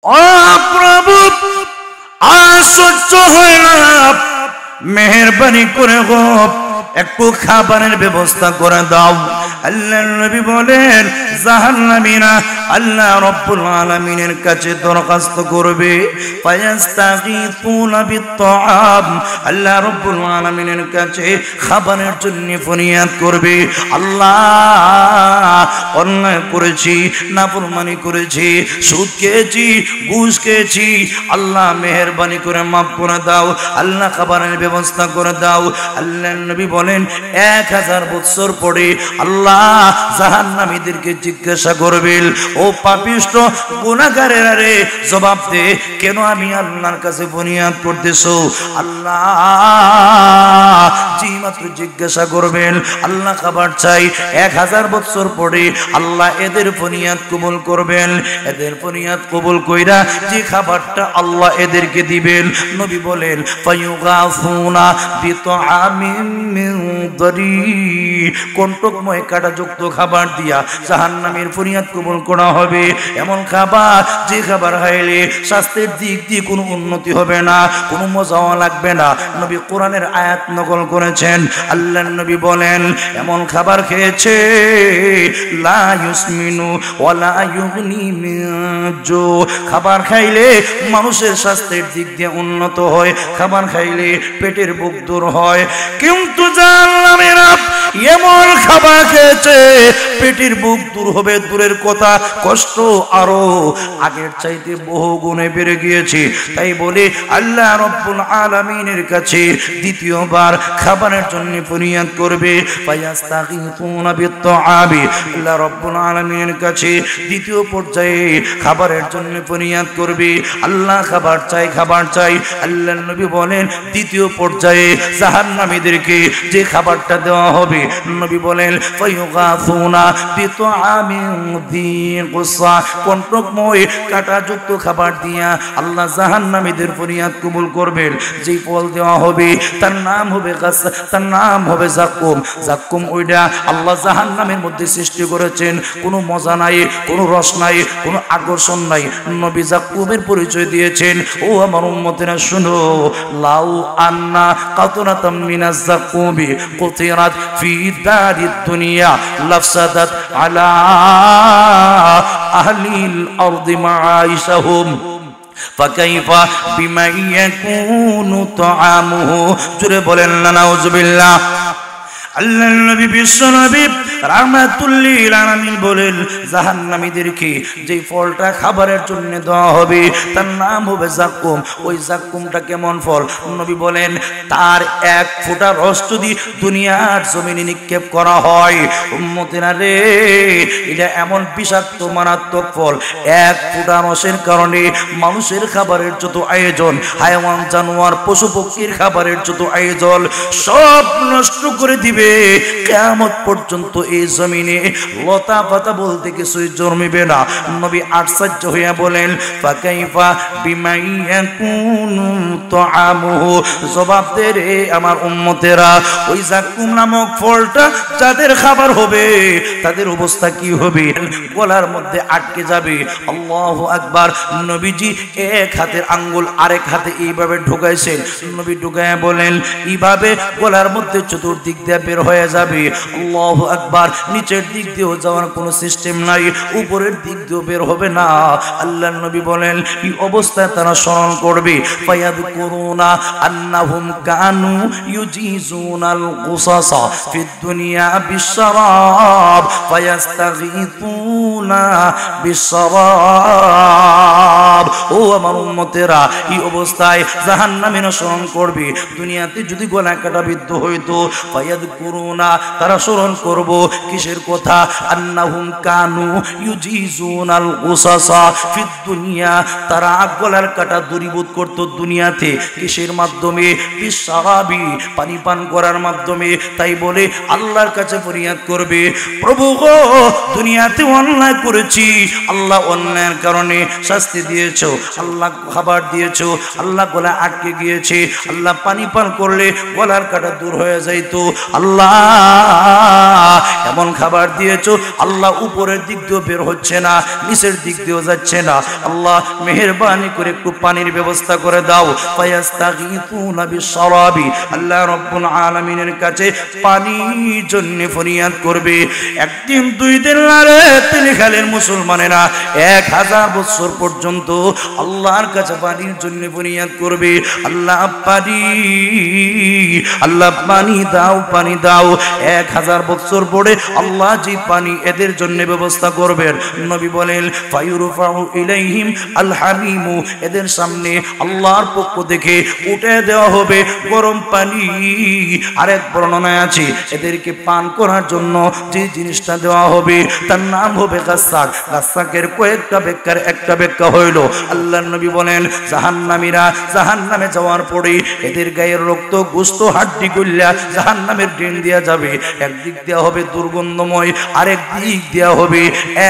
ও প্রভু আর সহ্য হয় না, মেহেরবানি করে গো একটু খাবারের ব্যবস্থা করে দাও। আল্লাহর নবী বলেন জাহান্নামীরা আল্লাহ রাব্বুল আলামিনের কাছে দরখাস্ত করবে, ফায়াস্তাগীতুনা বিত্তাআম, আল্লাহ রাব্বুল আলামিনের কাছে খাবারের জন্য ফরিয়াদ করবে, আল্লাহ অন্যায় করেছি, নাফরমানি করেছি, সুদ খেয়েছি, ঘুষ খেয়েছি, আল্লাহ মেহেরবানি করে মাফ করে দাও, আল্লাহ খাবারের ব্যবস্থা করে দাও। আল্লাহর নবী বলেন 1000 বছর পরে আল্লাহ জাহান্নামীদেরকে জিজ্ঞাসা করবেন, ও পাপিষ্ঠ গুনাহগারেরা রে, জবাব দে, কেন আমি আল্লাহর কাছে ফরিয়াদ করতেছো? আল্লাহ জি মাত্র জিজ্ঞাসা করবেন, আল্লাহ খাবার চাই, 1000 বছর পরে আল্লাহ এদের ফরিয়াদ কবুল করবেন। এদের ফরিয়াদ কবুল কইরা যে খাবারটা আল্লাহ এদেরকে দিবেন, নবী বলেন ফায়ুগাফুনা বিতআমিন মিন দারি, কণ্টকময় কাঁটাযুক্ত খাবার দিয়া জাহান্নামের ফরিয়াদ কবুল করা হবে। এমন খাবার যে খাবার খাইলে স্বাস্থ্যের দিক দিয়ে কোনো উন্নতি হবে না, কোনো মজাও লাগবে না। নবী কোরআনের আয়াত নকল করেছেন। আল্লাহর নবী বলেন এমন খাবার খেয়েছে লা ইউসমিনু ওয়ালা ইউগনি মিন জু, খাবার খাইলে মানুষের স্বাস্থ্যের দিক দিয়ে উন্নত হয়, খাবার খাইলে পেটের বুক দূর হয়। কিন্তু জাহান্নামীরা এমন খাবার খেয়েছে পেটের বুক দূর হবে দূরের কথা, কষ্ট আরো আগের চাইতে বহু গুণে বেড়ে গিয়েছে। তাই বলে আল্লাহ রাব্বুল আলামিনের কাছে দ্বিতীয়বার খাবারের জন্য ফরিয়াদ করবে, ফায়াস্তাগীতুনা বিত্তাআবি, আল্লাহ রাব্বুল আলামিনের কাছে দ্বিতীয় পর্যায়ে খাবারের জন্য ফরিয়াদ করবে, আল্লাহ খাবার চাই, খাবার চাই। আল্লাহর নবী বলেন দ্বিতীয় পর্যায়ে জাহান্নামীদেরকে যে খাবারটা দেওয়া হবে, নবী বলেন ফায়ুগাফুনা বিতআমিন যী গুসা, কণ্টকময় কাঁটাযুক্ত খাবার দিয়া আল্লাহ জাহান্নামীদের ফরিয়াদ কবুল করবেন। যে ফল দেওয়া হবে তার নাম হবে গাছ, তার নাম হবে জাক্কুম। জাক্কুম ওইটা আল্লাহ জাহান্নামের মধ্যে সৃষ্টি করেছেন, কোনো মজা নাই, কোনো রস নাই, কোনো আকর্ষণ নাই। নবী জাক্কুমের পরিচয় দিয়েছেন। ও আমার উম্মতেরা শুনো, লাউ আন্না কাতরাতাম মিনাজ জাক্কুমি কুতিরাত ফি দারিদ দুনিয়া লাফসাদাত আলা আহলিল আরদি মাআইশাহুম ফাকাইফা বিমা ইয়াকুনু তাআমুহু, জোরে বলেন না নাউজুবিল্লাহ। আল্লাহর নবী বিশ্বনবী রাহমাতুল লিল আলামিন বলেন জাহান্নামীদেরকে যে ফলটা খাবারের জন্য দেওয়া হবে তার নাম হবে জাক্কুম। ওই জাক্কুমটা কেমন ফল? নবী বলেন তার 1 ফোঁটা রস যদি দুনিয়ার জমিনে নিক্ষেপ করা হয়, উম্মতেরা রে, এটা এমন বিষাক্ত মারাত্মক ফল, 1 ফোঁটা রসের কারণে মানুষের খাবারের যত আয়োজন, হায়াওয়ান জানোয়ার পশু পক্ষীর খাবারের যত আয়োজন সব নষ্ট করে দিবে। কিয়ামত পর্যন্ত এই জমিনে লতা পাতা বলতে কিছুই জন্মিবে না। নবী আশ্চর্য হইয়া বলেন ফাকাইফা বিমা ইয়াকুনু তাআমুহু, জবাব দে রে আমার উম্মতেরা, ওই জাক্কুম নামক ফলটা যাদের খাবার হবে তাদের অবস্থা কি হবে? গলার মধ্যে আটকে যাবে। আল্লাহু আকবার। নবীজি এক হাতের আঙ্গুল আরেক হাতে এইভাবে ঢুকাইছেন। নবী ঢুকায়া বলেন এইভাবে গলার মধ্যে চতুর্দিক দিয়ে বের হয়ে যাবে। আল্লাহু আকবার। নিচের দিক দিয়েও যাওয়ার কোনো সিস্টেম নাই, উপরের দিক দিয়েও বের হবে না। আল্লাহর নবী বলেন এই অবস্থায় তারা স্মরণ করবে, ফায়াযকুরুনা আন্নাহুম কানু ইউজিজুনাল গুসাসা ফিদ দুনিয়া বিশরাব ফায়াস্তাগীতুনা বিশরাব। ও আমার উম্মতেরা, এই অবস্থায় জাহান্নামীরা স্মরণ করবে দুনিয়াতে যদি গলা কাটা বিদ্ধ হইতো, ফায়াযকুরুনা, তারা স্মরণ করব কিসের কথা? আন্নাহুম কানু ইউজিজুনাল গুসাসা ফিদ দুনিয়া, তারা গলার কাটা দূরীভূত করত দুনিয়াতে কিসের মাধ্যমে? বিশরাবি, পানি পান করার মাধ্যমে। তাই বলে আল্লাহর কাছে ফরিয়াদ করবে, প্রভু গো দুনিয়াতে অন্যায় করেছি, আল্লাহ অন্যায়ের কারণে শাস্তি দিয়েছো, আল্লাহ খাবার দিয়েছো, আল্লাহ গলা আটকে গিয়েছে, আল্লাহ পানি পান করলে গলার কাটা দূর হয়ে যাইতো, আল্লাহ এমন খাবার দিয়েছো আল্লাহ উপরের দিক দিয়েও বের হচ্ছে না, নিচের দিক দিয়েও যাচ্ছে না, আল্লাহ মেহেরবানি করে একটু পানির ব্যবস্থা করে দাও। ফায়াস্তাগীতুনা বিশরাবি, আল্লাহ রাব্বুল আলামিনের কাছে পানির জন্য ফরিয়াদ করবে। একদিন দুই দিন না রে তেলিখালের মুসলমানেরা 1000 বছর পর্যন্ত আল্লাহর কাছে পানির জন্য ফরিয়াদ করবে, আল্লাহ পানি, আল্লাহ পানি দাও, পানি দাও। 1000 বছর পরে আল্লাহ যে পানি এদের জন্য ব্যবস্থা করবেন, নবী বলেন ফায়ুরফাউ ইলাইহিম আল হামিমু, এদের সামনে আল্লাহর পক্ষ থেকে উঠে দেওয়া হবে গরম পানি। আরেক বর্ণনায় আছে এদেরকে পান করার জন্য যে জিনিসটা দেওয়া হবে তার নাম হবে গাসসাক। গাসসাকের কয়েকটা ব্যাখ্যার একটা ব্যাখ্যা হইল, আল্লাহর নবী বলেন জাহান্নামীরা জাহান্নামে যাওয়ার পরে এদের গায়ের রক্ত গোশত হাড্ডি গলিয়া জাহান্নামের ড্রেন দেয়া যাবে। একদিক দেওয়া হবে দুর্গন্ধময়, আরেক দিক দেওয়া হবে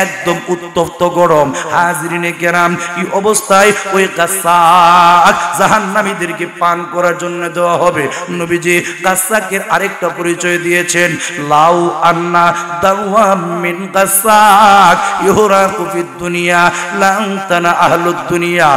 একদম উত্তপ্ত গরম। হাজরিনে কেরাম, এই অবস্থায় ওই গাসসাক জাহান্নামীদেরকে পান করার জন্য দেওয়া হবে। নবীজি গাসসাকের আরেকটা পরিচয় দিয়েছেন, লাউ আন্না দাওয়াম মিন গাসসাক ইহরাকু ফিদ দুনিয়া লান্তানা আহলুদ দুনিয়া,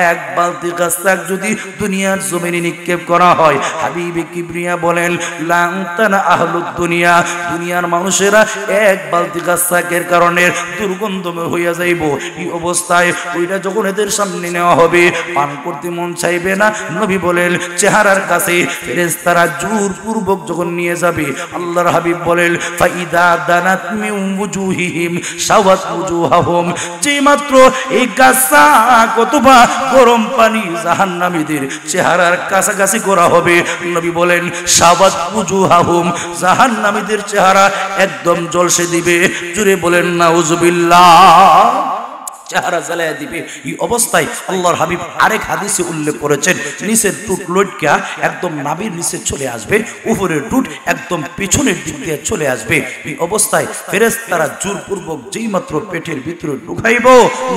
এক বালতি গাসসাক যদি দুনিয়ার জমিনে নিক্ষেপ করা হয়, হাবিবে কিবরিয়া বলেন লান্তানা আহলুদ দুনিয়া, দুনিয়ার মানুষেরা এক বালতি গাসসাকের কারণে দুর্গন্ধময় হইয়া যাইব। এই অবস্থায় ওইটা যখন এদের সামনে নেওয়া হবে পান করতে মন চাইবে না। নবী বলেন চেহারার কাছে ফেরেশতারা জোরপূর্বক যখন নিয়ে যাবে, আল্লাহর হাবিব বলেন ফাইদা দানাত মিন ওয়াজুহিহিম শাওয়াত ওয়াজুহাহুম, যে মাত্র এই গাসসাক অথবা গরম পানি জাহান্নামীদের চেহারার কাছাকাছি করা হবে, নবী বলেন শাওয়াত ওয়াজুহাহুম, জাহান্নামীদের চেহারা একদম ঝলসে দিবে। জুড়ে বলেন নাউজুবিল্লাহ, চেহারা জ্বালায়া দিবে। এই অবস্থায় আল্লাহর হাবিব আরেক হাদিসে উল্লেখ করেছেন নিচের টুট লটকা একদম নাভির নিচে চলে আসবে, উপরের টুট একদম পিছনের দিক দিয়ে চলে আসবে। এই অবস্থায় ফেরেশতারা জোরপূর্বক যেই মাত্র পেটের ভিতরে ঢুকাইব,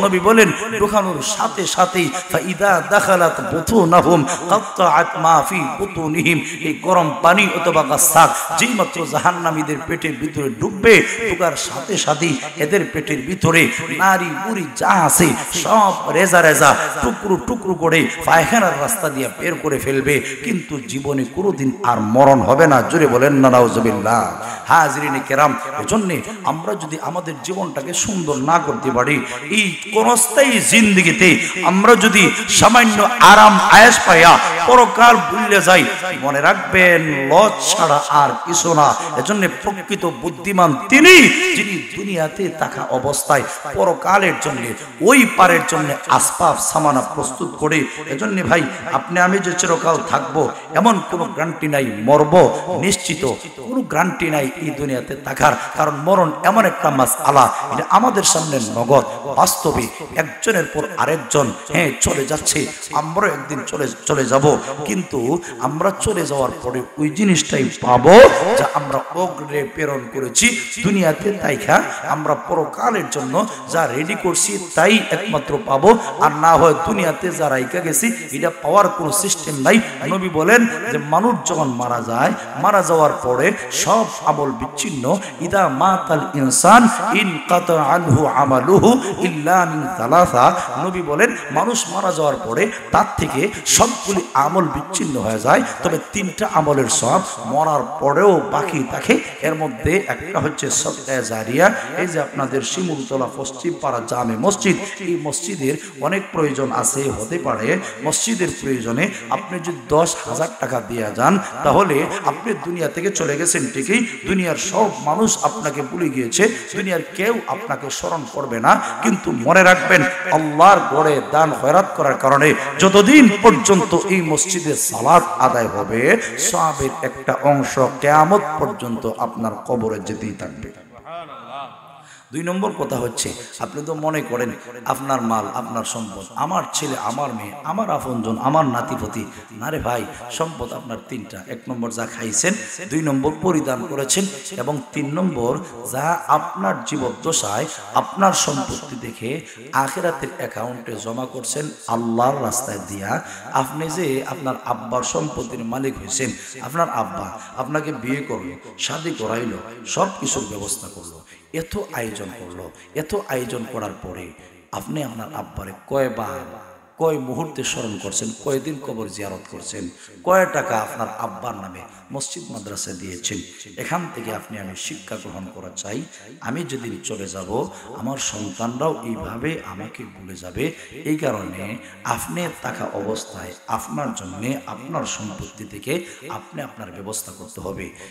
নবী বলেন ঢুকানোর সাথে সাথেই ফাইদা দাখালাত বুতুনাহুম কাত্তাআত মা ফি বুতুনিহিম, এই গরম পানি অথবা গাসসাক যেই মাত্র জাহান্নামীদের পেটের ভিতরে ঢুকবে, ঢুকার সাথে সাথেই এদের পেটের ভিতরে নারী বুড়ি যা আছে সব রেজা রেজা টুকরো টুকরো করে পায়খানার রাস্তা দিয়ে বের করে ফেলবে, কিন্তু জীবনে কোনোদিন আর মরণ হবে না। জোরে বলেন না নাউজুবিল্লাহ। হাজরিনে কেরাম, এজন্য আমরা যদি আমাদের জীবনটাকে সুন্দর না করতে পারি, এই কোনস্থায়ী জিন্দেগিতে আমরা যদি সামান্য আরাম আয়েশ পাইয়া পরকাল ভুলে যাই, মনে রাখবেন লজ্জা ছাড়া আর কিছু না। এজন্য প্রকৃত বুদ্ধিমান তিনি, যিনি দুনিয়াতে থাকা অবস্থায় পরকালের জন্য ওই পারের জন্য আসবাব সামানা প্রস্তুত করে। এজন্য ভাই আপনি আমি যে চিরকাল থাকবো এমন কোনো গ্যারান্টি নাই, মরবো নিশ্চিত কোনো গ্যারান্টি নাই এই দুনিয়াতে থাকার, কারণ মরণ এমন একটা মাসআলা, এটা আমাদের সামনে নগদ বাস্তবে একজনের পর আরেকজন চলে যাচ্ছে, আমরা একদিন চলে যাব, কিন্তু আমরা চলে যাওয়ার পরে ওই জিনিসটাই পাবো যা আমরা অগ্রে প্রেরণ করেছি দুনিয়াতে তাইখা আমরা পরকালের জন্য যা রেডি করছি তাই একমাত্র পাবো, আর না হয় দুনিয়াতে যা রাইখা গেছি এটা পাওয়ার কোনো সিস্টেম নাই। নবী বলেন যে মানুষ যখন মারা যায়, মারা যাওয়ার পরে সব আমল বিচ্ছিন্ন, ইদা মাতাল ইনসান ইনকাতা আনহু আমালুহু ইল্লা মিন সালাসা, নবী বলেন মানুষ মারা যাওয়ার পরে তার থেকে সবগুলি আমল বিচ্ছিন্ন হয়ে যায়, তবে 3টা আমলের সব মরার পরেও বাকি থাকে। এর মধ্যে একটা হচ্ছে সদকা জারিয়া। এই যে আপনাদের শিমুলতলা পশ্চিম পাড়া জামে মসজিদ, এই মসজিদের অনেক প্রয়োজন আছে, হতে পারে মসজিদের প্রয়োজনে আপনি যদি 10,000 টাকা দিয়ে যান, তাহলে আপনি দুনিয়া থেকে চলে গেছেন ঠিকই, দুনিয়ার সব মানুষ আপনাকে ভুলে গিয়েছে, দুনিয়ার কেউ আপনাকে স্মরণ করবে না, কিন্তু মনে রাখবেন আল্লাহর ঘরে দান খয়রাত করার কারণে যতদিন পর্যন্ত এই মসজিদে সালাত আদায় হবে, সওয়াবের একটা অংশ কিয়ামত পর্যন্ত আপনার কবরে যেতেই থাকবে। দুই নম্বর কথা হচ্ছে, আপনি তো মনে করেন আপনার মাল, আপনার সম্পদ, আমার ছেলে, আমার মেয়ে, আমার আপনজন, আমার নাতিপতি। না রে ভাই, সম্পদ আপনার তিনটা। এক নম্বর যা খাইছেন, দুই নম্বর পরিধান করেছেন, এবং তিন নম্বর যা আপনার জীবদ্দশায় আপনার সম্পত্তি দেখে আখিরাতের অ্যাকাউন্টে জমা করছেন আল্লাহর রাস্তায় দিয়া। আপনি যে আপনার আব্বার সম্পত্তির মালিক হয়েছেন, আপনার আব্বা আপনাকে বিয়ে করলো, শাদী করাইলো, সব কিছুর ব্যবস্থা করলো, এত আয়োজন করলো, এত আয়োজন করার পরে আপনি আপনার আব্বারে কয়বার, কয় মুহূর্তে স্মরণ করছেন, কয়দিন কবর জিয়ারত করছেন, কয় টাকা আপনার আব্বার নামে মসজিদ মাদ্রাসা দিয়েছেন। এখান থেকে আপনি আমি শিক্ষা গ্রহণ করা চাই। আমি যেদিন চলে যাব, আমার সন্তানরাও এইভাবে আমাকে ভুলে যাবে। এই কারণে আপনি থাকা অবস্থায় আপনার জন্যে, আপনার সম্পত্তি থেকে আপনি আপনার ব্যবস্থা করতে হবে।